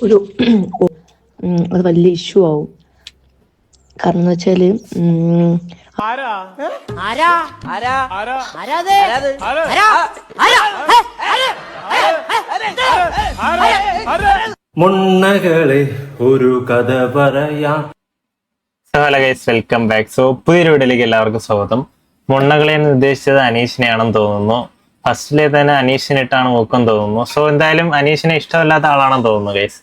ഒരു അത് വലിയ ഇഷ്യൂ ആവും. കാരണം എന്ന് വെച്ചാല് മുന്നകളെ ഒരു കഥ പറയാം. Hello guys, welcome back. So പുതിയൊരു വീഡിയോയിലേക്ക് എല്ലാവർക്കും സ്വാഗതം. മുണ്ണകളെ എന്ന് ഉദ്ദേശിച്ചത് അനീഷിനെയാണെന്ന് തോന്നുന്നു. ഫസ്റ്റിലെ തന്നെ അനീഷിനിട്ടാണ് ഊക്കം തോന്നുന്നു. സോ എന്തായാലും അനീഷിനെ ഇഷ്ടമല്ലാത്ത ആളാണെന്ന് തോന്നുന്നു ഗൈസ്.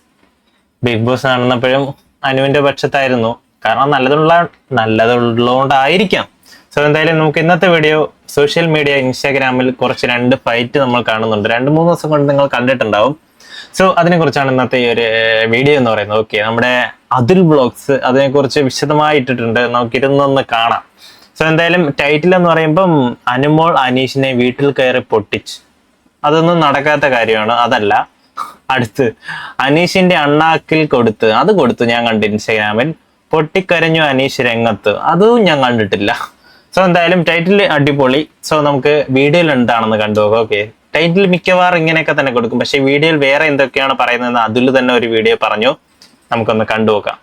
ബിഗ് ബോസ് നടന്നപ്പോഴും അനുവിന്റെ പക്ഷത്തായിരുന്നു. കാരണം നല്ലതുള്ളതുകൊണ്ടായിരിക്കാം. സോ എന്തായാലും നമുക്ക് ഇന്നത്തെ വീഡിയോ സോഷ്യൽ മീഡിയ ഇൻസ്റ്റാഗ്രാമിൽ കുറച്ച് 2 ഫൈറ്റ് നമ്മൾ കാണുന്നുണ്ട്. 2-3 ദിവസം കൊണ്ട് നിങ്ങൾ കണ്ടിട്ടുണ്ടാവും. സോ അതിനെ കുറിച്ചാണ് ഇന്നത്തെ ഈ ഒരു വീഡിയോ എന്ന് പറയുന്നത്. ഓക്കെ, നമ്മുടെ അതുൽ വ്ളോഗ്സ് അതിനെക്കുറിച്ച് വിശദമായി ഇട്ടിട്ടുണ്ട്. നമുക്ക് ഇരുന്നൊന്ന് കാണാം. സോ എന്തായാലും ടൈറ്റിൽ എന്ന് പറയുമ്പം അനുമോൾ അനീഷിനെ വീട്ടിൽ കയറി പൊട്ടിച്ച്, അതൊന്നും നടക്കാത്ത കാര്യമാണ്. അതല്ല, അടുത്ത് അനീഷിന്റെ അണ്ണാക്കിൽ കൊടുത്ത് ഞാൻ കണ്ടു ഇൻസ്റ്റാഗ്രാമിൽ. പൊട്ടിക്കരഞ്ഞു അനീഷ് രംഗത്ത്, അതും ഞാൻ കണ്ടിട്ടില്ല. സോ എന്തായാലും ടൈറ്റിൽ അടിപൊളി. സോ നമുക്ക് വീഡിയോയിൽ എന്താണെന്ന് കണ്ടുപോകാം. ഓക്കെ, ടൈറ്റിൽ മിക്കവാറും ഇങ്ങനെയൊക്കെ തന്നെ കൊടുക്കും, പക്ഷെ വീഡിയോയിൽ വേറെ എന്തൊക്കെയാണ് പറയുന്നതെന്ന് അതിൽ തന്നെ ഒരു വീഡിയോ പറഞ്ഞു. നമുക്കൊന്ന് കണ്ടുപോകാം.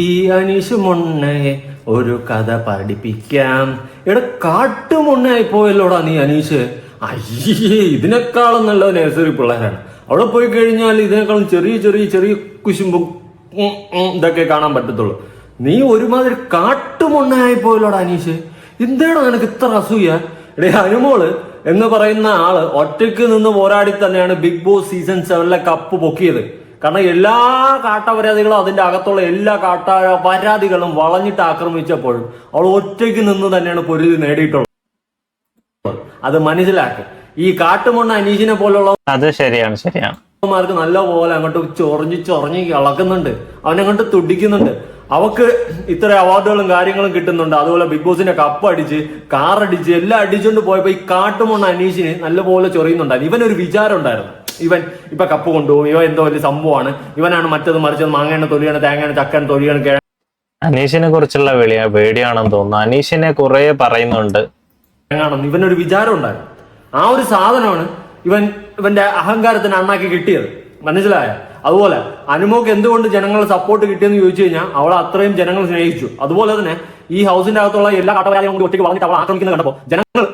ഈ അനീഷ് മുന്നയെ ഒരു കഥ പഠിപ്പിക്കാം. എടാ, കാട്ടുമുണ്ണയായി പോയല്ലോടാ നീ അനീഷ്. അയ്യേ, ഇതിനേക്കാളും നല്ല നഴ്സറി പിള്ളേരാണ്. അവിടെ പോയി കഴിഞ്ഞാൽ ഇതിനേക്കാളും ചെറിയ ചെറിയ ചെറിയ കുശുമ്പും ഇതൊക്കെ കാണാൻ പറ്റത്തുള്ളൂ. നീ ഒരുമാതിരി കാട്ടുമുണ്ണയായി പോയല്ലോടാ അനീഷ്. എന്താണോ നിനക്ക് ഇത്ര അസൂയ? എടേ, അനുമോള് എന്ന് പറയുന്ന ആള് ഒറ്റയ്ക്ക് നിന്ന് പോരാടി തന്നെയാണ് ബിഗ് ബോസ് സീസൺ 7 കപ്പ് പൊക്കിയത്. കാരണം എല്ലാ കാട്ടപരാധികളും അതിന്റെ അകത്തുള്ള എല്ലാ പരാതികളും വളഞ്ഞിട്ട് ആക്രമിച്ചപ്പോഴും അവൾ ഒറ്റയ്ക്ക് നിന്ന് തന്നെയാണ് പൊരുതി നേടിയിട്ടുള്ളത്. അത് മനസ്സിലാക്കുക. ഈ കാട്ടുമണ്ണ അനീഷിനെ പോലുള്ള അത് ശരിയാണ് മാർക്ക് നല്ല പോലെ അങ്ങോട്ട് ചൊറഞ്ഞ് ഇളക്കുന്നുണ്ട്, അവനങ്ങോട്ട് തുടിക്കുന്നുണ്ട്. അവക്ക് ഇത്ര അവാർഡുകളും കാര്യങ്ങളും കിട്ടുന്നുണ്ട്. അതുപോലെ ബിഗ് ബോസിന്റെ കപ്പ് അടിച്ച്, കാറടിച്ച്, എല്ലാം അടിച്ചുകൊണ്ട് പോയപ്പോ ഈ കാട്ടുമണ്ണ അനീഷിന് നല്ലപോലെ ചൊറിയുന്നുണ്ടായിരുന്നു. ഇവനൊരു വിചാരം ഉണ്ടായിരുന്നു, ഇവൻ ഇപ്പൊ കപ്പ് കൊണ്ടുപോകും, ഇവൻ എന്തോ വലിയ സംഭവമാണ്, ഇവനാണ് മറ്റത് മറിച്ചത്, മാങ്ങയാണ് തൊലിയാണ്, തേങ്ങയാണ്, ചക്കയാണ്, തൊലിയാണ്. അനീഷിനെ കുറിച്ചുള്ള പേടിയാണെന്ന് തോന്നുന്നു. അനീഷിനെ കുറെ പറയുന്നുണ്ട്. ഇവനൊരു വിചാരം ഉണ്ടായിരുന്നു. ആ ഒരു സാധനമാണ് ഇവന്റെ അഹങ്കാരത്തിന് അണ്ണാക്കി കിട്ടിയത്. മനസ്സിലായ? അതുപോലെ അനുമോക്ക് എന്തുകൊണ്ട് ജനങ്ങളുടെ സപ്പോർട്ട് കിട്ടിയെന്ന് ചോദിച്ചു കഴിഞ്ഞാൽ അവൾ അത്രയും ജനങ്ങൾ സ്നേഹിച്ചു. അതുപോലെ തന്നെ ഈ ഹൗസിന്റെ അകത്തുള്ള എല്ലാ കാട്ടപരാധികളും കൂടി ഒറ്റയ്ക്ക് പറഞ്ഞിട്ട് അവൾ ആക്രമിക്കുന്നത് കണ്ടപ്പോൾ ജനങ്ങൾ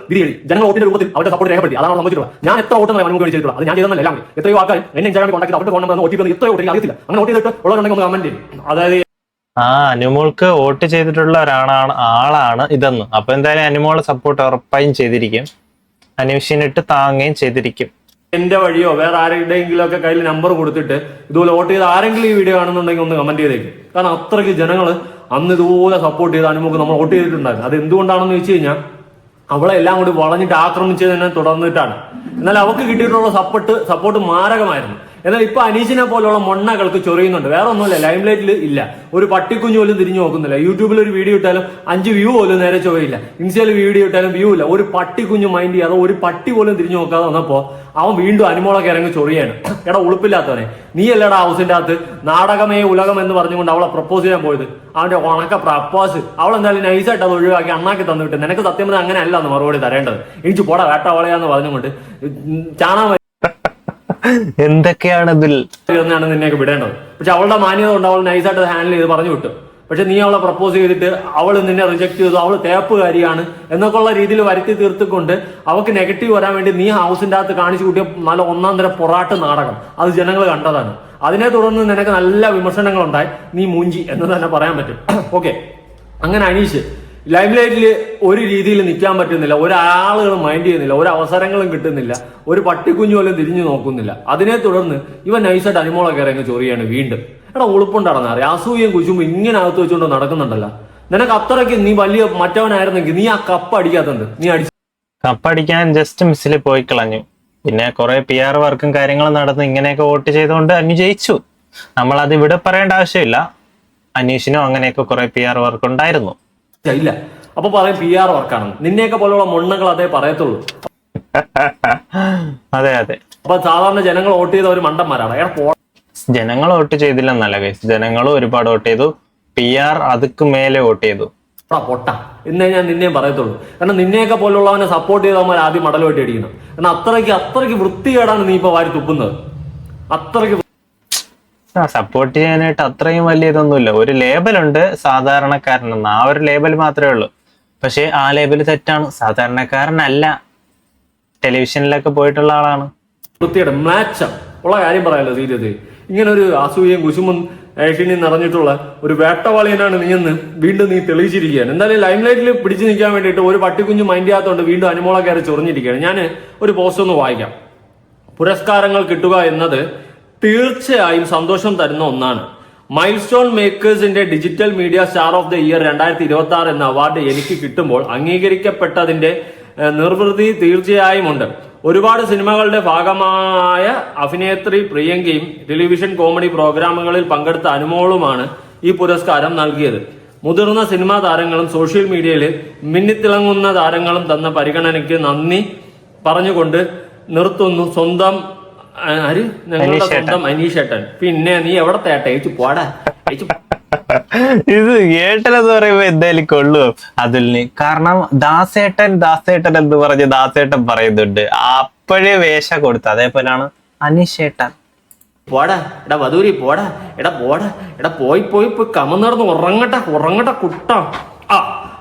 വോട്ടിന്റെ രൂപത്തിൽ അവരുടെ സപ്പോർട്ട് രേഖപ്പെടുത്തി. അതാണ് സംഭവിച്ചിട്ടുള്ളത്. ഞാൻ എത്ര വോട്ട് അനുമോക്ക് വിളിച്ചിട്ടുള്ളത്, അത് ഞാൻ ചെയ്തെന്നല്ല. എല്ലാം എത്രയോ ആൾക്കാർ എന്നെ ഇൻസ്റ്റാഗ്രാമിൽ കോൺടാക്ട് അവരുടെ ഫോൺ നമ്പർ OTP എത്രയോ വോട്ട് അറിയത്തില്ല. അങ്ങനെ വോട്ട് ചെയ്തിട്ട് ഉള്ളവരുണ്ടെങ്കിൽ ഒന്ന് കമന്റ് ചെയ്യും. അതായത് അനുമോൾക്ക് വോട്ട് ചെയ്തിട്ടുള്ള ആളാണ് ഇതെന്ന്. അപ്പൊ എന്തായാലും അനുമോളെ സപ്പോർട്ട് ഉറപ്പായും ചെയ്തിരിക്കും, അനീഷിനിട്ട് താങ്ങുകയും ചെയ്തിരിക്കും. എന്റെ വഴിയോ വേറെ ആരുടെയെങ്കിലും ഒക്കെ കയ്യിൽ നമ്പർ കൊടുത്തിട്ട് ഇതുപോലെ വോട്ട് ചെയ്ത് ആരെങ്കിലും ഈ വീഡിയോ കാണുന്നുണ്ടെങ്കിൽ ഒന്ന് കമന്റ് ചെയ്തേക്കും. കാരണം അത്രയ്ക്ക് ജനങ്ങൾ അന്ന് ഇതുപോലെ സപ്പോർട്ട് ചെയ്ത് അനുമോക്ക് നമ്മൾ വോട്ട് ചെയ്തിട്ടുണ്ടായിരുന്നു. അത് എന്തുകൊണ്ടാണെന്ന് വെച്ച് കഴിഞ്ഞാൽ അവളെ എല്ലാം കൂടി വളഞ്ഞിട്ട് ആക്രമിച്ചതിനെ തുടർന്നിട്ടാണ്. എന്നാൽ അവർക്ക് കിട്ടിയിട്ടുള്ള സപ്പോർട്ട് മാരകമായിരുന്നു. എന്നാൽ ഇപ്പൊ അനീഷിനെ പോലുള്ള മൊണ്ണകൾക്ക് ചൊറിയുന്നുണ്ട്. വേറെ ഒന്നുമില്ല, ലൈം ലൈറ്റിൽ ഇല്ല, ഒരു പട്ടിക്കുഞ്ഞു പോലും തിരിഞ്ഞു നോക്കുന്നില്ല. യൂട്യൂബിൽ ഒരു വീഡിയോ ഇട്ടാലും 5 വ്യൂ പോലും നേരെ ചൊവയില്ല. ഇൻസ്റ്റയിൽ വീഡിയോ ഇട്ടാലും വ്യൂ ഇല്ല. ഒരു പട്ടിക്കുഞ്ഞു മൈൻഡ് ചെയ്യാതെ ഒരു പട്ടി പോലും തിരിഞ്ഞു നോക്കാതെ വന്നപ്പോ അവൻ വീണ്ടും അനുമോളൊക്കെ ഇറങ്ങി ചൊറിയാണ്. എടാ ഉളുപ്പില്ലാത്തവനെ, നീ അല്ലടാ ഹൗസിന്റെ അകത്ത് നാടകമേ ഉലകം എന്ന് പറഞ്ഞുകൊണ്ട് അവളെ പ്രപ്പോസ് ചെയ്യാൻ പോയത്. അവന്റെ ഉണക്ക പ്രപ്പോസ് അവളെന്തായാലും നൈസായിട്ട് അത് ഒഴിവാക്കി അണ്ണാക്കി തന്നിട്ട് നിനക്ക് സത്യം പറഞ്ഞാൽ അങ്ങനെ അല്ല എന്ന് മറുപടി തരേണ്ടത്. എനിക്ക് പോടാ വേട്ടവളയാന്ന് പറഞ്ഞുകൊണ്ട് ചാണാൻ എന്തൊക്കെയാണ് നിന്നെയൊക്കെ വിടേണ്ടത്. പക്ഷെ അവളുടെ മാന്യത കൊണ്ട് അവൾ നൈസായിട്ട് ഹാൻഡിൽ ചെയ്ത് പറഞ്ഞു വിട്ടു. പക്ഷെ നീ അവളെ പ്രപ്പോസ് ചെയ്തിട്ട് അവൾ നിന്നെ റിജക്ട് ചെയ്തു, അവൾ തേപ്പുകാരിയാണ് എന്നൊക്കെ ഉള്ള രീതിയിൽ വരുത്തി തീർത്തുകൊണ്ട് അവൾക്ക് നെഗറ്റീവ് വരാൻ വേണ്ടി നീ ഹൗസിന്റെ അകത്ത് കാണിച്ചു കൂട്ടിയ നല്ല 1-ാം തരം പൊറാട്ട് നാടകം അത് ജനങ്ങൾ കണ്ടതാണ്. അതിനെ തുടർന്ന് നിനക്ക് നല്ല വിമർശനങ്ങൾ ഉണ്ടായി. നീ മൂഞ്ചി എന്ന് തന്നെ പറയാൻ പറ്റും. ഓക്കെ, അങ്ങനെ അനീഷ് ലൈം ലൈറ്റിൽ ഒരു രീതിയിൽ നിൽക്കാൻ പറ്റുന്നില്ല, ഒരാളുകളും മൈൻഡ് ചെയ്യുന്നില്ല, ഒരു അവസരങ്ങളും കിട്ടുന്നില്ല, ഒരു പട്ടിക്കുഞ്ഞു പോലും തിരിഞ്ഞു നോക്കുന്നില്ല. അതിനെ തുടർന്ന് ഇവൻ നൈസായിട്ട് അനുമോളൊക്കെ ഇറങ്ങി ചൊറിയാണ് വീണ്ടും. എടാ ഉളുപ്പുണ്ടാണെന്ന് അറിയാം, അസൂയയും കുശുമ്പും ഇങ്ങനെ അകത്ത് വെച്ചുകൊണ്ട് നടക്കുന്നുണ്ടല്ലോ. നിനക്ക് അത്രയ്ക്ക് നീ വലിയ മറ്റവനായിരുന്നെങ്കിൽ നീ ആ കപ്പ് അടിക്കാത്തുണ്ട്. നീ കപ്പടിക്കാൻ ജസ്റ്റ് മിസ്സിൽ പോയി കളഞ്ഞു. പിന്നെ കുറെ PR വർക്കും കാര്യങ്ങളും നടന്ന് ഇങ്ങനെയൊക്കെ വോട്ട് ചെയ്തുകൊണ്ട് അനു ജയിച്ചു. നമ്മൾ അത് ഇവിടെ പറയേണ്ട ആവശ്യമില്ല. അനീഷിനും അങ്ങനെയൊക്കെ കുറെ PR വർക്ക് ഉണ്ടായിരുന്നു. ഇല്ല, അപ്പൊ പറയും PR വർക്കാണെന്ന്. നിന്നെയൊക്കെ പോലുള്ള മൊണ്ണകൾ അതേ പറയത്തുള്ളൂ. അതെ. അപ്പൊ സാധാരണ ജനങ്ങൾ വോട്ട് ചെയ്ത ഒരു മണ്ടന്മാരാണ്. ജനങ്ങൾ വോട്ട് ചെയ്തില്ലെന്നല്ല കേസ്, ജനങ്ങളും ഒരുപാട് വോട്ട് ചെയ്തു. PR അതുക്ക് മേലെ വോട്ട് ചെയ്തു. പൊട്ട എന്നേ ഞാൻ നിന്നെയും പറയത്തുള്ളൂ. കാരണം നിന്നെയൊക്കെ പോലുള്ളവനെ സപ്പോർട്ട് ചെയ്തവന്മാർ ആദ്യം മടൽ വെട്ടി അടിക്കണം. കാരണം അത്രയ്ക്ക് വൃത്തികേടാണ് നീ ഇപ്പൊ വാരി തുപ്പുന്നത്. അത്രയ്ക്ക് സപ്പോർട്ട് ചെയ്യാനായിട്ട് അത്രയും വലിയ ഇതൊന്നുമില്ല. ഒരു ലേബലുണ്ട് സാധാരണക്കാരനെന്ന്, ആ ഒരു ലേബൽ മാത്രമേ ഉള്ളൂ. പക്ഷെ ആ ലേബൽ തെറ്റാണ്. സാധാരണക്കാരനല്ല, ടെലിവിഷനിലൊക്കെ പോയിട്ടുള്ള ആളാണ്. വൃത്തിയുടെ മാച്ചം ഉള്ള കാര്യം പറയാലോ തീരത്. ഇങ്ങനെ ഒരു അസൂയയും കുശുമും ഏഷ്യനിൽ നിറഞ്ഞിട്ടുള്ള ഒരു വേട്ടവാളിയനാണ് നീയെന്ന് വീണ്ടും നീ തെളിയിച്ചിരിക്കുകയാണ്. എന്തായാലും ലൈം ലൈറ്റിൽ പിടിച്ചു നിൽക്കാൻ വേണ്ടിയിട്ട് ഒരു പട്ടിക്കുഞ്ഞു മൈൻഡ് ചെയ്യാത്തതുകൊണ്ട് വീണ്ടും അനുമോളെ കയറി ചൊറിഞ്ഞിരിക്കുകയാണ്. ഞാൻ ഒരു പോസ്റ്റ് ഒന്ന് വായിക്കാം. പുരസ്കാരങ്ങൾ കിട്ടുക എന്നത് തീർച്ചയായും സന്തോഷം തരുന്ന ഒന്നാണ്. മൈൽ സ്റ്റോൺ മേക്കേഴ്സിന്റെ digital media star of the year 2026 എന്ന അവാർഡ് എനിക്ക് കിട്ടുമ്പോൾ അംഗീകരിക്കപ്പെട്ടതിന്റെ നിർവൃതി തീർച്ചയായും ഉണ്ട്. ഒരുപാട് സിനിമകളുടെ ഭാഗമായ അഭിനേത്രി പ്രിയങ്കയും ടെലിവിഷൻ കോമഡി പ്രോഗ്രാമുകളിൽ പങ്കെടുത്ത അനുമോളുമാണ് ഈ പുരസ്കാരം നൽകിയത്. മുതിർന്ന സിനിമാ താരങ്ങളും സോഷ്യൽ മീഡിയയിൽ മിന്നിത്തിളങ്ങുന്ന താരങ്ങളും തന്ന പരിഗണനയ്ക്ക് നന്ദി പറഞ്ഞുകൊണ്ട് നിർത്തുന്നു. സ്വന്തം ഞങ്ങളുടെ സ്വന്തം അനീഷേട്ടൻ. പിന്നെ നീ എവിടെ തേട്ടയച്ചു പോടാ. ഇത് ഏട്ടനെന്ന് പറയുമ്പോ എന്തായാലും കൊള്ളുവോ അതുലിന്? കാരണം ദാസേട്ടൻ എന്ന് പറഞ്ഞ് ദാസേട്ടൻ പറയുന്നുണ്ട്, അപ്പോഴേ വേഷ കൊടുത്തു. അതേപോലെയാണ് അനീഷേട്ടൻ. പോടാ എടാ വധൂരി, പോടാ എടാ പോടാ എടാ പോയി പോയി പോയി കമന്നടന്ന് ഉറങ്ങട്ടെ കുട്ട.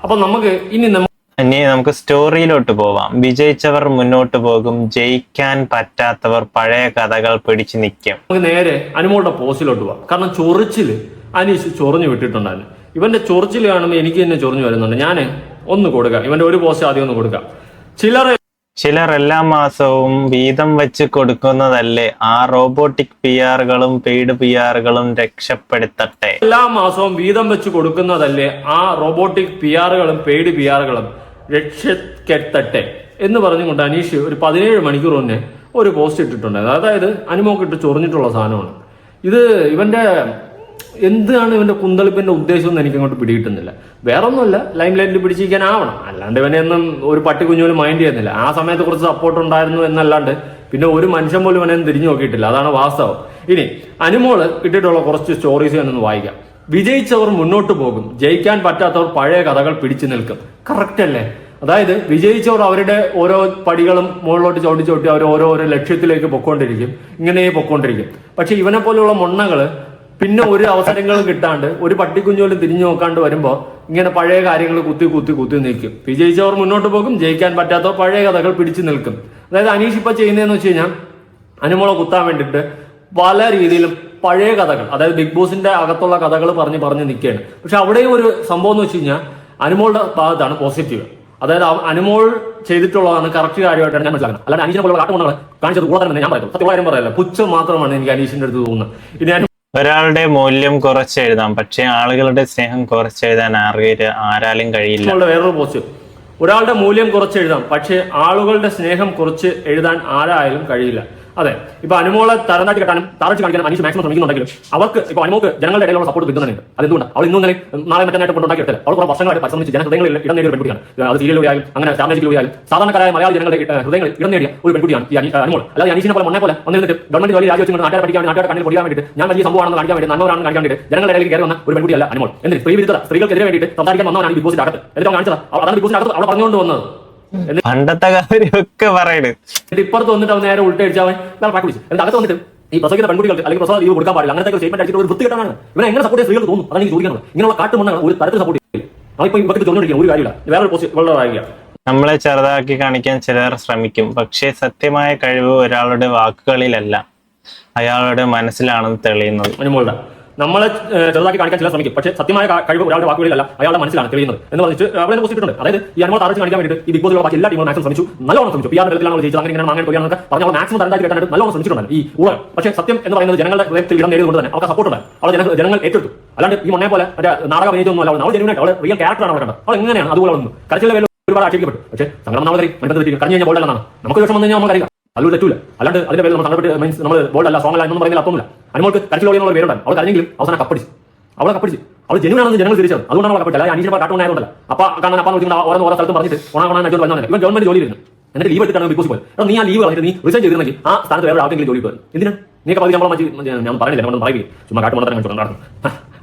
അപ്പൊ നമുക്ക് ഇനി നമുക്ക് സ്റ്റോറിയിലോട്ട് പോവാം. വിജയിച്ചവർ മുന്നോട്ട് പോകും, ജയിക്കാൻ പറ്റാത്തവർ പഴയ കഥകൾ പിടിച്ചു നിൽക്കും. നമുക്ക് നേരെ അനുമോളുടെ പോസ്റ്റിലോട്ട് പോവാം. കാരണം ചൊറിച്ചില് അനീഷ് ചൊറിഞ്ഞു വിട്ടിട്ടുണ്ടായിരുന്നു. ഇവന്റെ ചൊറിച്ചിൽ കാണുമ്പോൾ എനിക്ക് തന്നെ ചൊറിഞ്ഞു വരുന്നുണ്ട്. ഞാൻ ഒന്ന് കൊടുക്കാം, ഇവന്റെ ഒരു പോസ്റ്റ് ആദ്യം ഒന്ന് കൊടുക്കാം. ചിലർ എല്ലാ മാസവും വീതം വെച്ച് കൊടുക്കുന്നതല്ലേ ആ റോബോട്ടിക് പിആറുകളും പെയ്ഡ് പിആറുകളും രക്ഷപ്പെടുത്തട്ടെ. എല്ലാ മാസവും വീതം വെച്ച് കൊടുക്കുന്നതല്ലേ ആ റോബോട്ടിക് പിആറുകളും പെയ്ഡ് പിആറുകളും രക്ഷപ്പെടുത്തട്ടെ എന്ന് പറഞ്ഞുകൊണ്ട് അനീഷ് ഒരു 17 മണിക്കൂർ മുന്നേ ഒരു പോസ്റ്റ് ഇട്ടിട്ടുണ്ടായിരുന്നു. അതായത് അനുമോക്കിട്ട് ചൊറിഞ്ഞിട്ടുള്ള സാധനമാണ് ഇത്. ഇവന്റെ എന്താണ് ഇവന്റെ കുന്തളിപ്പിന്റെ ഉദ്ദേശം എന്ന് എനിക്ക് അങ്ങോട്ട് പിടികിട്ടുന്നില്ല. വേറെ ഒന്നുമല്ല, ലൈം ലൈറ്റിൽ പിടിച്ചിരിക്കാനാവണം. അല്ലാണ്ട് ഇവനെയൊന്നും ഒരു പട്ടിക്കുഞ്ഞുപോലും മൈൻഡ് ചെയ്യുന്നില്ല. ആ സമയത്ത് കുറച്ച് സപ്പോർട്ട് ഉണ്ടായിരുന്നു എന്നല്ലാണ്ട് പിന്നെ ഒരു മനുഷ്യൻ പോലും ഇവനെയൊന്നും തിരിഞ്ഞു നോക്കിയിട്ടില്ല. അതാണ് വാസ്തവം. ഇനി അനുമോള് ഇട്ടിട്ടുള്ള കുറച്ച് സ്റ്റോറീസ് ഞാനൊന്ന് വായിക്കാം. വിജയിച്ചവർ മുന്നോട്ട് പോകും, ജയിക്കാൻ പറ്റാത്തവർ പഴയ കഥകൾ പിടിച്ചു നിൽക്കും. കറക്റ്റ് അല്ലേ? അതായത് വിജയിച്ചവർ അവരുടെ ഓരോ പടികളും മുകളിലോട്ട് ചവിട്ടി അവർ ഓരോരോ ലക്ഷ്യത്തിലേക്ക് പൊക്കോണ്ടിരിക്കും, ഇങ്ങനെ പൊക്കോണ്ടിരിക്കും. പക്ഷെ ഇവനെ പോലെയുള്ള മൊണ്ണകള് പിന്നെ ഒരു അവസരങ്ങളും കിട്ടാണ്ട് ഒരു പട്ടിക്കുഞ്ഞോലും തിരിഞ്ഞു നോക്കാണ്ട് വരുമ്പോ ഇങ്ങനെ പഴയ കാര്യങ്ങൾ കുത്തി നിൽക്കും. വിജയിച്ചവർ മുന്നോട്ട് പോകും, ജയിക്കാൻ പറ്റാത്തവർ പഴയ കഥകൾ പിടിച്ചു നിൽക്കും. അതായത് അനീഷ് ഇപ്പൊ ചെയ്യുന്നതെന്ന് വെച്ച് കഴിഞ്ഞാൽ അനുമോളെ കുത്താൻ വേണ്ടിയിട്ട് പല രീതിയിലും പഴയ കഥകൾ, അതായത് ബിഗ് ബോസിന്റെ അകത്തുള്ള കഥകൾ പറഞ്ഞ് നിൽക്കുകയാണ്. പക്ഷെ അവിടെയും ഒരു സംഭവം എന്ന് വെച്ച് കഴിഞ്ഞാൽ അനുമോളുടെ ഭാഗത്താണ് പോസിറ്റീവ്. അതായത് അനുമോൾ ചെയ്തിട്ടുള്ളതാണ് കറക്റ്റ് കാര്യമായിട്ടാണ് ഞാൻ മനസ്സിലാക്കുന്നത്. അല്ലാണ്ട് അനീഷിനെ പോലുള്ള കാട്ടുമണ്ണകൾ കാണിച്ചത് കൂടാതെ ഞാൻ പറയുന്നത് സത്യം കാര്യം പറയല്ല. പുച്ഛം മാത്രമാണ് എനിക്ക് അനീഷിന്റെ അടുത്ത് തോന്നുന്നത്. ഇനി ഒരാളുടെ മൂല്യം കുറച്ചെഴുതാം, പക്ഷെ ആളുകളുടെ സ്നേഹം കുറച്ചെഴുതാൻ ആരാലും കഴിയില്ല. വേറൊരു പോസ്റ്റ്, ഒരാളുടെ മൂല്യം കുറച്ചെഴുതാം, പക്ഷെ ആളുകളുടെ സ്നേഹം കുറച്ച് എഴുതാൻ ആരായാലും കഴിയില്ല. അതെ, ഇപ്പൊ അനുമോളെ തരംതാറ്റി കെട്ടാനും തറച്ച് കാണിക്കാനും അനീഷ് മാക്സിമം ശ്രമിക്കുന്നുണ്ടെങ്കിലും അവർക്ക് ഇപ്പൊ അനുമോക്ക് ജനങ്ങളുടെ ഇടയിലുള്ള സപ്പോർട്ട് കിട്ടുന്നുണ്ട്. അതെന്തുകൊണ്ട് അവൾ ഇന്നും നാളെ മറ്റന്നായിട്ട് കൊണ്ടുണ്ടാക്കിയിട്ടില്ല. അവൾ കുറെ വർഷങ്ങളായിട്ട് പരിശ്രമിച്ച് ജനഹൃദയങ്ങളിൽ ഇടം നേടിയ ഒരു പെൺകുട്ടിയാണ്. അത് സീരിയലിലൂടെയായും അങ്ങനെ സ്റ്റാർമേജിലൂടെയായും സാധാരണക്കാരായ മലയാളി ജനങ്ങളുടെ ഹൃദയങ്ങളിൽ ഇടം നേടിയ ഒരു പെൺകുട്ടിയാണ് ഈ അനുമോൾ. അല്ലാതെ അനീഷിനെ പോലെ പോലെ വന്നിട്ട് ഗവൺമെന്റ് ജോലി രാജിവെച്ച് നാട്ടുകാരെ പഠിക്കാൻ നാട്ടുകാരെ കണ്ണിൽ പൊടിയാൻ വേണ്ടിയിട്ട് ഞാൻ വലിയ സംഭവമാണെന്ന് കാണിക്കാൻ വേണ്ടി നല്ലവരാണെന്ന് കാണിക്കാൻ വേണ്ടി ജനങ്ങളുടെ ഇടയിൽ കയറി വന്ന ഒരു പെൺകുട്ടിയല്ല അനുമോൾ. എന്തിന് സ്ത്രീ വിരുദ്ധ സ്ത്രീകൾക്കെതിരെ വേണ്ടിയിട്ട് സംസാരിക്കാൻ വന്നവരാണ് ബിഗ് ബോസിന്റെ അകത്ത്. എന്നിട്ട് കാണിച്ചത് അതാണ് ബിഗ് ബോസിന്റെ അകത്ത് അവൾ പറഞ്ഞുകൊണ്ട് വന്നത്. പണ്ടത്തെ കാര്യമൊക്കെ പറയുന്നത് ഇപ്പുറത്ത് വന്നിട്ട് അവൻ നേരെ ഉൾട്ടടിച്ച് അവൻ പ്രാക്ടീസ് എന്നിട്ട് അകത്ത് വന്നിട്ട് ഈ പ്രസവിക്കുന്ന പെൺകുട്ടികൾക്ക് അല്ലെങ്കിൽ പ്രസവ ലീവ് കൊടുക്കാൻ പാടില്ല അങ്ങനത്തെ സ്റ്റേറ്റ്മെന്റ് അടിച്ചിട്ട് ഒരു വൃത്തികെട്ടാണ്. ഇവനെ എങ്ങനെ സപ്പോർട്ട് സ്ത്രീകൾ തോന്നും? അതാണ് എനിക്ക് ചോദിക്കുന്നത്. ഇങ്ങനെയുള്ള കാട്ടുമണ്ണ ഒരു തരത്തിൽ സപ്പോർട്ട് ചെയ്യില്ല. അവനിപ്പോ ഇവർക്ക് തോന്നിയിരിക്കും ഒരു കാര്യമില്ല. വേറെ പോസ്റ്റ് വളരെ വായിക്കുക. നമ്മളെ ചെറുതാക്കി കാണിക്കാൻ ചിലർ ശ്രമിക്കും, പക്ഷേ സത്യമായ കഴിവ് ഒരാളുടെ വാക്കുകളിലല്ല, അയാളുടെ മനസ്സിലാണെന്ന് തെളിയുന്നത്. അനുമോളുടെ നമ്മളെ ചെറുതാക്കി കാണിക്കാൻ ചിലർ ശ്രമിക്കും, പക്ഷേ സത്യമായ കഴിവ് ഒരാളുടെ വാക്കുകളിലല്ല, അയാളുടെ മനസ്സിലാണ് തെളിയുന്നത് എന്ന് പറഞ്ഞിട്ട് അവിടെ പോസ്റ്റ്. അതായത് ഈ അനുമോൾ തറച്ച് കാണിക്കാൻ വേണ്ടി ഈ ബിഗ് ബോസിലുള്ള ബാക്കി എല്ലാ ടീമും മാക്സിമം ശ്രമിച്ചു, നല്ലോണം ശ്രമിച്ചു. PR തരത്തിലാണ് ജയിച്ചത്, അങ്ങനെ ഇങ്ങനെ മാങ്ങാൻ പോയാണെന്നൊക്കെ പറഞ്ഞ മാക്സിമം തരണ്ടാക്കി കേട്ടായിട്ട് നല്ലോണം ശ്രമിച്ചിട്ടുണ്ട് ഈ ഊഴം. പക്ഷേ സത്യം എന്ന് പറയുന്നത് ജനങ്ങളുടെ ഹൃദയത്തിൽ ഇടം നേടിയതുകൊണ്ട് തന്നെ അവർക്ക് സപ്പോർട്ട് ഉണ്ട്. അവളെ ജനങ്ങൾ ഏറ്റെടുത്തു. അല്ലാണ്ട് ഈ മൊണ്ണെ പോലെ മറ്റേ നാടക അഭിനയിച്ചൊന്നും അല്ല. അവൾ ജനുവിനായിട്ട് അവളെ റിയൽ ക്യാരക്ടറാണ് അവൾ കണ്ടത്. അവൾ എങ്ങനെയാണ് അതുപോലെ വന്നു കരച്ചിലെ പേരിൽ ഒരുപാട് ആക്ഷേപിക്കപ്പെട്ടു. പക്ഷേ സങ്കടം നാളെ കരഞ്ഞു കഴിഞ്ഞാൽ ബോൾഡല്ലെന്നാണ് നമുക്ക് വിഷം വന്നു കഴിഞ്ഞാൽ നമ്മൾ കരയുക. അതിലൂടെ തെറ്റൂല. അല്ലാണ്ട് അതിന്റെ പേരിൽ നമ്മൾ സങ്കടപ്പെട്ട് മീൻസ് നമ്മൾ ബോൾഡല്ല സ്ട്രോങ് അല്ല എന്നൊന്നും പറയുന്നില്ല. അപ്പൊന്നുമില്ല. അനുമോൾക്ക് കരച്ചിലോടി എന്നുള്ള പേരുണ്ടായി. അവൾ കരഞ്ഞെങ്കിലും അവസാനം കപ്പടിച്ചു. അവളെ കപ്പടിച്ച് അവൾ ജനുവിനാണെന്ന് ജനങ്ങൾ തിരിച്ചത്. അതുകൊണ്ടാണ് അവളെ കപ്പടിച്ചത്. അനീഷിനെ കാട്ടുകൊണ്ടായതുകൊണ്ടല്ല. അപ്പൊ കാണാൻ അപ്പം ഓരോ സ്ഥലത്തും പറഞ്ഞിട്ട് ഓണാണാൻ വന്നാൽ ഇവൻ ഗവൺമെന്റ് ജോലി വരുന്നു. എന്നിട്ട് ലീവ് എടുത്തിട്ടാണ് ബിഗ് ബോസ് പോയത്. നീ ആ ലീവ് കളഞ്ഞിട്ട് നീ റിസൈൻ ചെയ്തിരുന്നെങ്കിൽ ആ സ്ഥാനത്ത് വേറെ ആർക്കെങ്കിലും ജോലി പോയത് എന്തിനാ? നീക്ക് പകുതി നമ്മളെ ഞാൻ പറഞ്ഞില്ല, നമ്മൾ പറയുകയും ചുമ്മാ കാട്ടുമണ്ഡലം നടന്നു.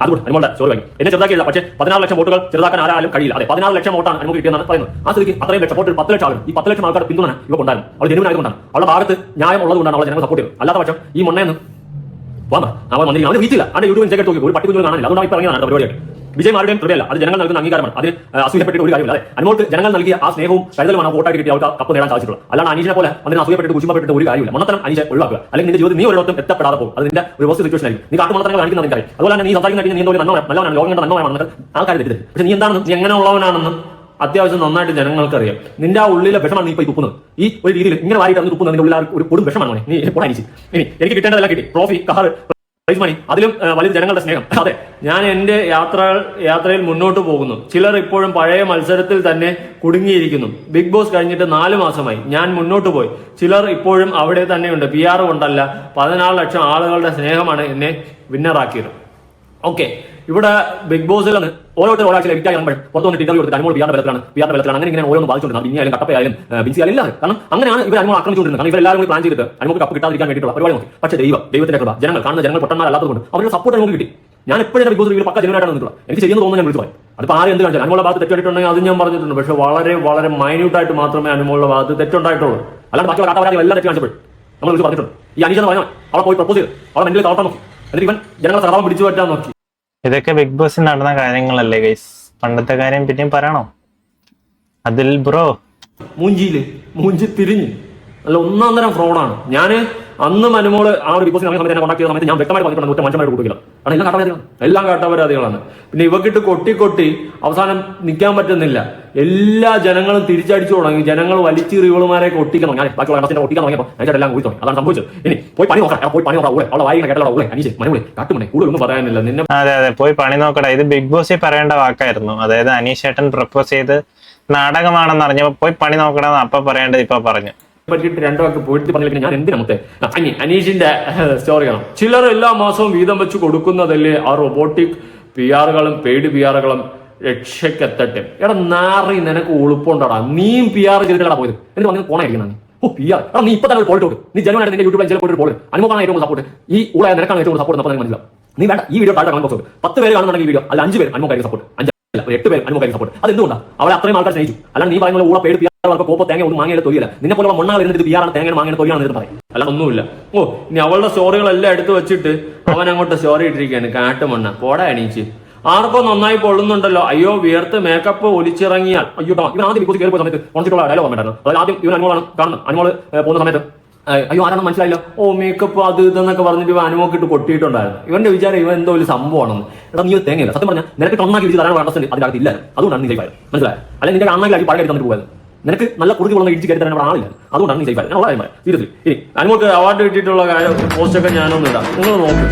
അതുകൊണ്ട് അനുമോളുടെ സ്റ്റോറി വാങ്ങി എന്നെ ചെറുതാക്കിയില്ല. പക്ഷേ 14 ലക്ഷം വോട്ടുകൾ ചെറുതാക്കാൻ ആരാലും കഴിയില്ല. അതെ, 14 ലക്ഷം വോട്ടാണ് അനുമതി കിട്ടിയെന്നാണ് പറയുന്നത്. ആ സ്ഥിതിക്ക് അത്രയും ലക്ഷം വോട്ട് 10 ലക്ഷം ആളുകൾ, ഈ 10 ലക്ഷം ആൾക്കാർ പിന്തുണ ഇവ കൊണ്ടായിരുന്നു. അവൾ ജനുവിനായതുകൊണ്ടാണ്, അവളുടെ ഭാഗത്ത് ന്യായം ഉള്ളതുകൊണ്ടാണ് അവളെ ജനങ്ങൾ സപ്പോർട്ട് ചെയ്തത്. അല്ലാത്ത പക്ഷം ഈ മൊണ്ണയെന്ന് അവൻ വന്നിരിക്കും. അവന് റീച്ചില്ല. അവന്റെ യൂട്യൂബിൽ ചെക്ക് നോക്കി ഒരു പട്ടിക്കുഞ്ഞുങ്ങൾ കാണാനില്ല. അതുകൊണ്ട് ഇപ്പോൾ ഇറങ്ങിയതാണ് പരിപാടിയായിട്ട്. വിജയമാരുടെയും കൃപയല്ല, അത് ജനങ്ങൾ നൽകുന്ന അംഗീകാരമാണ്. അതിന് അസൂയപ്പെട്ടിട്ട് ഒരു കാര്യമില്ല. അതെ, അനുമോൾക്ക് ജനങ്ങൾ നൽകിയ ആ സ്നേഹവും കരുതലുമാണ് വോട്ടായിട്ട് കിട്ടി അവർക്ക് കപ്പ് നേടാൻ സാധിച്ചിട്ടുള്ളത്. അല്ലാണ്ട് അനീഷിനെ പോലെ അതിന് അസൂയപ്പെട്ടിട്ട് കുശുമപ്പെട്ടിട്ട് ഒരു കാര്യമില്ല. മണ്ണത്തരം അനീഷെ ഒഴിവാക്കുക. അല്ലെങ്കിൽ നിന്റെ ജീവിതത്തിൽ നീ ഒരിടത്തും എത്തപ്പെടാതെ പോകും. അത് നിന്റെ ഒരു പോസ്റ്റ് സിറ്റുവേഷൻ ആയിരിക്കും. നീ കാട്ടുമണത്തരങ്ങൾ കാണിക്കുന്ന നിനക്കറിയാം. അതുപോലെ തന്നെ നീ സംസാരിക്കുന്ന നീ എന്തോ നല്ലവനാണ്, ലോകം കണ്ട നല്ലവനാണെന്ന് ആൾക്കാർ തെറ്റിദ്ധരിക്കും. പക്ഷെ നീ എന്താണെന്ന്, നീ എങ്ങനെ ഉള്ളവനാണെന്നും അത്യാവശ്യം നന്നായിട്ട് ജനങ്ങൾക്കറിയാം. നിന്റെ ആ ഉള്ളിലെ വിഷമാണ് നീ ഇപ്പോൾ തുപ്പുന്നത്. ഈ ഒരു രീതിയിൽ ഇങ്ങനെ വാരി തന്നു തുപ്പുന്നത് നിന്റെ ഉള്ളിൽ ഒരു കൊടും വിഷമാണ്. നീ എപ്പോഴും അനീഷ്. ഇനി എനിക്ക് കിട്ടേണ്ടതെല്ലാം കിട്ടി, ട്രോഫി, കാർ, പ്രൈസ് മണി, അതിലും വലിയ ജനങ്ങളുടെ സ്നേഹം. അതെ, ഞാൻ എന്റെ യാത്രയിൽ മുന്നോട്ട് പോകുന്നു. ചിലർ ഇപ്പോഴും പഴയ മത്സരത്തിൽ തന്നെ കുടുങ്ങിയിരിക്കുന്നു. ബിഗ് ബോസ് കഴിഞ്ഞിട്ട് 4 മാസമായി. ഞാൻ മുന്നോട്ട് പോയി. ചിലർ ഇപ്പോഴും അവിടെ തന്നെയുണ്ട്. PR കൊണ്ടല്ല, 14 ലക്ഷം ആളുകളുടെ സ്നേഹമാണ് എന്നെ വിന്നറാക്കിയത്. ഓക്കെ, ഇവിടെ ബിഗ് ബോസിൽ ഓരോരുത്തർ ഒരാഴ്ച ലഭിക്കാൻ പുറത്തു വന്നിട്ട് ഇന്റർവ്യൂ കൊടുത്തിട്ട് അനുമോൾ പിയാറിന്റെ ബലത്തിലാണ് അങ്ങനെ ഇങ്ങനെ ഓരോന്ന് ബാധിച്ചുകൊണ്ടിരുന്നത്. ബിന്നിയായാലും കട്ടപ്പയായാലും ബിൻസിയാലും എല്ലാവരും. കാരണം അങ്ങനെയാണ് ഇവർ അനുമോൾ ആക്രമിച്ചുകൊണ്ടിരുന്നത്. കാരണം ഇവരെല്ലാവരും കൂടി പ്ലാൻ ചെയ്തിട്ട് അനുമോൾക്ക് കപ്പ് കിട്ടാതിരിക്കാൻ വേണ്ടിയിട്ടുള്ള പരിപാടി നോക്കി. പക്ഷേ ദൈവത്തിന്റെ കൃപ, ജനങ്ങൾ പൊട്ടന്മാരല്ലാത്തതുകൊണ്ട് അവരുടെ സപ്പോർട്ട് നമുക്ക് കിട്ടി. ഞാൻ എപ്പോഴും ബിഗ് ബോസ് റിവ്യൂ പക്ക ജനുവനായിട്ടാണ് നിന്നിട്ടുള്ളത്. എനിക്ക് ചെയ്യുന്ന തോന്നുന്നു ഞാൻ വിളിച്ചു പറയും. അതിപ്പോൾ ആരും എന്ത് കാണിച്ചാൽ അനുമോളുടെ ഭാഗത്ത് തെറ്റായിട്ടുണ്ടെങ്കിൽ അത് ഞാൻ പറഞ്ഞിട്ടുണ്ട്. പക്ഷേ വളരെ വളരെ മൈന്യൂട്ടായിട്ട് മാത്രമേ അനുമോളുടെ ഭാഗത്ത് തെറ്റുണ്ടായിട്ടുള്ളൂ. അല്ലാണ്ട് ബാക്കിയുള്ള കാട്ടവരാജികൾ എല്ലാം തെറ്റ് കാണിച്ചപ്പോൾ നമ്മൾ വിളിച്ച് പറഞ്ഞിട്ടുണ്ട്. ഈ അനീഷ് എന്ന് പറഞ്ഞാൽ അവളെ പോയി പ്രപ്പോസ് ചെയ്ത് അവളെ മെന്റലി തളർത്താൻ നോക്കി. എന്നിട്ട് ഇവൻ ജനങ്ങളെ സഹതാപം പിടിച്ചു പറ്റാൻ നോക്കി. ഇതൊക്കെ ബിഗ് ബോസിൽ നടന്ന കാര്യങ്ങളല്ലേ ഗൈസ്? പണ്ടത്തെ കാര്യം പിന്നെയും പറയണോ? അതിൽ ബ്രോ മൂഞ്ചി തിരിഞ്ഞ് അല്ല, ഒന്നാന്തരം ഫ്രോഡാണ്. ഞാൻ അന്ന് അനുമോള് ആ ഒരു ബിഗ് ബോസിൽ സമയത്ത് എന്നെ കോൺടാക്ട് ചെയ്ത സമയത്ത് ഞാൻ വ്യക്തമായിട്ട് പറഞ്ഞിട്ടുണ്ട്, ഒറ്റ മനുഷ്യന്മാരുടെ കൂട്ടില്ല. കാരണം എല്ലാം കാട്ടവരാധികളാണ്. പിന്നെ ഇവക്കിട്ട് കൊട്ടി അവസാനം നിൽക്കാൻ പറ്റുന്നില്ല. എല്ലാ ജനങ്ങളും തിരിച്ചടിച്ചു തുടങ്ങി. ജനങ്ങൾ വലിച്ചീറി ഇവളുമാരെയൊക്കെ ഒട്ടിക്കണം. ഞാൻ ബാക്കിയുള്ള കണ്ടസിനെ ഒട്ടിക്കാൻ തുടങ്ങിയപ്പോൾ അതിന്റെ എല്ലാം കൂടി തുടങ്ങി. അതാണ് സംഭവിച്ചത്. ഇനി പോയി പണി നോക്കാം. അവളെ വായിക്കുന്ന കേട്ടോളെ അനീഷ് മനുവിളി കാട്ടുമണി കൂടുതലൊന്നും പറയാനില്ല. നിന്നെ അതെ പോയി പണി നോക്കടാ. ഇത് ബിഗ് ബോസിൽ പറയേണ്ട വാക്കായിരുന്നു. അതായത് അനീഷ് ഏട്ടൻ പ്രപ്പോസ് ചെയ്ത് നാടകമാണെന്ന് അറിഞ്ഞപ്പോൾ പോയി പണി നോക്കണമെന്ന് അപ്പൊ പറയേണ്ടത് ഇപ്പൊ പറഞ്ഞു. പറ്റിയിട്ട് 2 വാക്ക് പോയിട്ട് പറഞ്ഞില്ല. ഞാൻ എന്തിനാ മുത്തേ അനീഷിന്റെ സ്റ്റോറി കാണാം. ചിലർ എല്ലാ മാസവും വീതം വെച്ച് കൊടുക്കുന്നതല്ലേ ആ റോബോട്ടിക് PR-കളും പെയ്ഡ് PR-കളും രക്ഷക്കെത്തട്ടെ. എടാ നാറി, നിനക്ക് ഉളുപ്പുണ്ടോടാ? നീയും PR ചെയ്തിട്ടാ പോയത്. എന്നിട്ട് വന്ന് പോണായിരിക്കും. PR നീ ഇപ്പൊ തന്നെ ഒരു പോയിട്ട് കൊടുക്കും. നീ ജനുവനായിട്ട് നിന്റെ യൂട്യൂബിൽ പോയിട്ട് പോലും അനുമോളാണ് ഏറ്റവും സപ്പോർട്ട്. ഈ ഉള്ള നിനക്കാണ് ഏറ്റവും സപ്പോർട്ട്. അപ്പോൾ മനസ്സിലാവും. നീ വേണ്ട ഈ വീഡിയോ താഴെ കമന്റ് ബോക്സ് 10 പേര് കാണുന്നുണ്ടെങ്കിൽ ഈ വീഡിയോ അല്ല 5 പേര് അനുമോക്കായിരിക്കും സപ്പോർട്ട്. 8 പേര് അനുമോക്കായിരിക്കും സപ്പോർട്ട്. അത് എന്തുകൊണ്ടാണ്? അവളെ അത്രയും ആൾക്കാർ സ്നേഹിച്ചു. അല്ലാണ്ട് നീ പറയുന്ന ഊള പെയ്ഡ് കോപ്പോ തേങ്ങ ഒന്നും മാങ്ങയുടെ തൊലിയല്ല. നിന്നെ പോലെ മണ്ണാൾ ഇരുന്നിട്ട് PR തേങ്ങ മാങ്ങയുടെ തൊലിയാണെന്ന് പറയും. അല്ല ഒന്നുമില്ല. ഇനി അവളുടെ സ്റ്റോറികളെല്ലാം എടുത്തു വെച്ചിട്ട് അവൻ അങ്ങോട്ട് സ്റ്റോറി ഇട്ടിരിക്കുകയാണ്. കാട്ടുമണ്ണ പോടാ എണീച്ച്. ആർക്കോ നന്നായി പൊള്ളുന്നുണ്ടല്ലോ. അയ്യോ വിയർത്ത് മേക്കപ്പ് ഒലിച്ചിറങ്ങിയാൽ അയ്യോ. ഇവൻ ആദ്യം ബിഗ് ബോസ് കയറി പോയ സമയത്ത് ഓണിച്ചിട്ടുള്ള ഡയലോഗ് വന്നിട്ടായിരുന്നു. അതായത് ആദ്യം ഇവൻ അനുമോളാണ് കാണുന്നത്. അനുമോള് പോകുന്ന സമയത്ത് അയ്യോ ആരാണെന്ന് മനസ്സിലായില്ല. മേക്കപ്പ് അത് ഇതെന്നൊക്കെ പറഞ്ഞിട്ട് ഇവൻ അനുമോക്കിട്ട് കൊട്ടിയിട്ടുണ്ടായിരുന്നു. ഇവന്റെ വിചാരം ഇവൻ എന്തോ ഒരു സംഭവമാണെന്ന്. എടാ നീ തേങ്ങയില്ല. സത്യം പറഞ്ഞാൽ നിനക്ക് നന്നാക്കി വിളിച്ച് തരാനുള്ള അണ്ടർസ്റ്റാൻഡ് അതിനകത്ത് ഇല്ല. അതുകൊണ്ടാണ് നീ സേഫ് ആയത്. മനസ്സിലായോ? അല്ലെങ്കിൽ നിന്റെ അണ്ണാക്കി പഴയ തന്നിട്ട് പോയത്. നിനക്ക് നല്ല കുറുക്കി കൊള്ളുന്ന ഇടിച്ച് കയറി തരാൻ അവിടെ ആളില്ല. അതുകൊണ്ടാണ് നീ സേഫ് ആയത്. ഞാൻ ഉള്ള കാര്യം സീരിയസ്ലി. ഇനി അനുമോക്ക് അവാർഡ് കിട്ടിയിട്ടുള്ള കാര്യം പോസ്റ്റൊക്കെ ഞാനൊന്നും ഇടാം. നിങ്ങൾ നോക്ക്.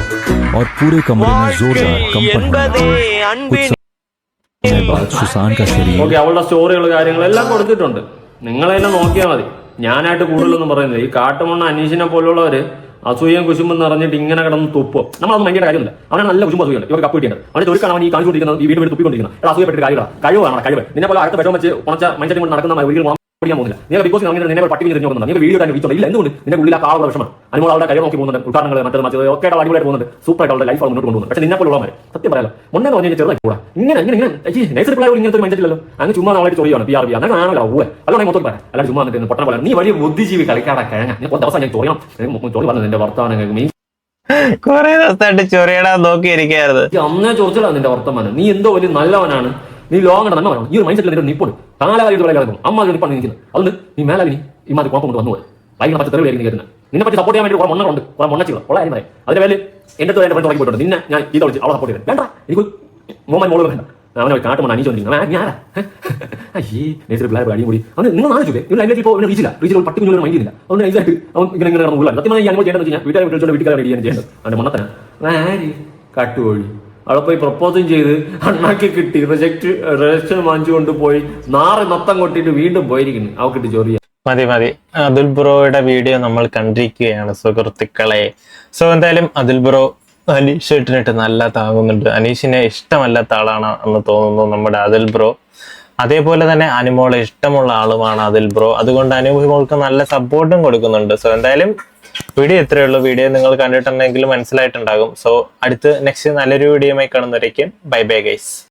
ഓക്കെ, അവളുടെ സ്റ്റോറികൾ കാര്യങ്ങളെല്ലാം കൊടുത്തിട്ടുണ്ട്. നിങ്ങളെല്ലാം നോക്കിയാൽ മതി. ഞാനായിട്ട് കൂടുതലൊന്നും പറയുന്നത് ഈ കാട്ടുമണ്ണ അനീഷിനെ പോലുള്ളവര് അസൂയം കുശുമ്പം നിറഞ്ഞിട്ട് ഇങ്ങനെ കിടന്ന് തുപ്പോ. നമ്മളത് ഭയങ്കര കാര്യമില്ല. അവനാണ് നല്ല കുശുമ്പ് അസൂയുണ്ട്. ഇവർക്ക് കപ്പ് കിട്ടിയത് അവനെ ചോദിക്കണം. അവൻ ഈ കാണിച്ചുകൊണ്ടിരിക്കുന്നത് ഈ വീട് തുപ്പിക്കൊണ്ടിരിക്കുന്നത് അസൂയപ്പെട്ട് കഴിവാണ്. നിന്നെ പോലെ അടുത്ത വിഷം വെച്ച് കുറച്ച മനുഷ്യൻ കൊണ്ട് നടക്കുന്ന ഒരിക്കലും പഠിക്കാൻ പോകുന്നില്ല. നീ ബിഗ് ബോസ് ഇറങ്ങി നിന്നെ പട്ടിക്ക് തിരിഞ്ഞു പോകുന്നുണ്ട്. നീ വീഡിയോ തന്നെ വിളിച്ചോണ്ട് ഇല്ല. എന്തുകൊണ്ട് നിന്റെ ഉള്ളിൽ ആ കാളുള്ള വിഷമാണ്. അനുമോൾ അവളുടെ കഴിവ് നോക്കി പോകുന്നുണ്ട്. ഉദ്ഘാടനങ്ങൾ മറ്റേത് ഒക്കെ അടിപൊളിയായിട്ട് പോകുന്നുണ്ട്. സൂപ്പറായിട്ട് അവളുടെ ലൈഫ് മുന്നോട്ട് കൊണ്ടുപോകുന്നത്. പക്ഷേ നിന്നെ പോലുള്ളവർ സത്യം പറയാലോ മുന്നേ പറഞ്ഞാൽ ചെറുതായി കൂടാ. ഇങ്ങനെ നേഴ്സറി പിള്ളേർ ഇങ്ങനത്തെ ഒരു മൈൻഡില്ലല്ലോ. അങ്ങനെ ചുമ്മാ നമ്മളായിട്ട് ചോദിയാണ് PR അങ്ങനെ കാണാനല്ലോ. അതുകൊണ്ട് മൊത്തം പറയാം. അല്ലാതെ ചുമ്മാ എന്നിട്ട് പൊട്ടം പോലെ നീ വലിയ ബുദ്ധിജീവി കളിക്കാടാ കഴിഞ്ഞ ഞാൻ ദിവസം ഞാൻ ചോദിക്കണം പറഞ്ഞത് നിന്റെ വർത്തമാനം കുറെ ദിവസമായിട്ട് ചൊറിയടാ നോക്കിയിരിക്കായിരുന്നു. അന്നേ ചോദിച്ചതാണ് നിന്റെ വർത്തമാനം. നീ എന്തോ വലിയ നല്ലവനാണ്. നീ ലോകം കണ്ട നന്മ പറയണം. ഈ ഒരു മൈൻഡ് സെറ്റിൽ നിൽപ്പുണ്ട്. കാലാകാലത്ത് പറയാൻ അമ്മ നിപ്പാണ് നിൽക്കുന്നത്. അതുകൊണ്ട് നീ മേലാലി ഈ മാതിരി കുഴപ്പം കൊണ്ട് വന്നുപോയി ഭയങ്കര പച്ച തെളിവായിരിക്കും കയറുന്നത്. നിന്നെ പറ്റി സപ്പോർട്ട് ചെയ്യാൻ വേണ്ടി കുറെ മണ്ണുണ്ട്, കുറെ മണ്ണച്ചില്ല ഉള്ള കാര്യം പറയാം. അതിന്റെ പേര് എന്റെ എന്റെ ഫ്രണ്ട് തുടങ്ങി പോയിട്ടുണ്ട്. നിന്നെ ഞാൻ ഇത് വിളിച്ച് അവളെ സപ്പോർട്ട് ചെയ്തത് വേണ്ട. എനിക്ക് മോള് വേണ്ട. അവനെ കാട്ടുമണ്ണ അനീച്ച് വന്നിരിക്കുന്നത് ഞാനാ അയ്യേ നേച്ചർ പിള്ളേർ അടിയും കൂടി അവന് നിങ്ങൾ നാണിച്ചില്ലേ. ഇവർ ലൈഫിൽ ഇപ്പോൾ റീച്ചില്ല. ഒരു പട്ടി കുഞ്ഞു മൈൻഡ് ഇല്ല. അതുകൊണ്ട് നൈസായിട്ട് അവൻ ഇങ്ങനെ ഉള്ള സത്യം ഈ അനുഭവം ചെയ്യേണ്ടത് വെച്ചാൽ വീട്ടുകാരെ വിളിച്ചോണ്ട് വീട്ടുകാരെ റെഡി ചെയ്യാൻ ചെയ്യേണ്ടത്. അവന്റെ മണ്ണത്തന കാട്ടുകോഴി അവിടെ പോയി പ്രപ്പോസും ചെയ്ത് അണ്ണാക്കി കിട്ടി റിജക്ഷൻ വാങ്ങിച്ചുകൊണ്ട് പോയി 4 നത്തം കൊട്ടിട്ട് വീണ്ടും പോയിരിക്കുന്നു. അവക്കിട്ട് ചൊറിയ മതി. അതുൽ ബ്രോയുടെ വീഡിയോ നമ്മൾ കണ്ടിരിക്കുകയാണ് സുഹൃത്തുക്കളെ. സോ എന്തായാലും അതുൽ ബ്രോ അനീഷ് ഏട്ടനിട്ട് നല്ല താങ്ങുന്നുണ്ട്. അനീഷിനെ ഇഷ്ടമല്ലാത്ത ആളാണ് എന്ന് തോന്നുന്നു നമ്മുടെ അതുൽ ബ്രോ. അതേപോലെ തന്നെ അനുമോളെ ഇഷ്ടമുള്ള ആളുമാണ് അതുൽ ബ്രോ. അതുകൊണ്ട് അനുമോൾക്ക് നല്ല സപ്പോർട്ടും കൊടുക്കുന്നുണ്ട്. സോ എന്തായാലും വീഡിയോ ഇത്രയേ ഉള്ളൂ. വീഡിയോ നിങ്ങൾ കണ്ടിട്ടുണ്ടെങ്കിൽ മനസ്സിലായിട്ടുണ്ടാകും. സോ അടുത്ത് നെക്സ്റ്റ് നല്ലൊരു വീഡിയോയുമായി കാണുന്നവരേക്കും ബൈ ബൈ ഗൈസ്.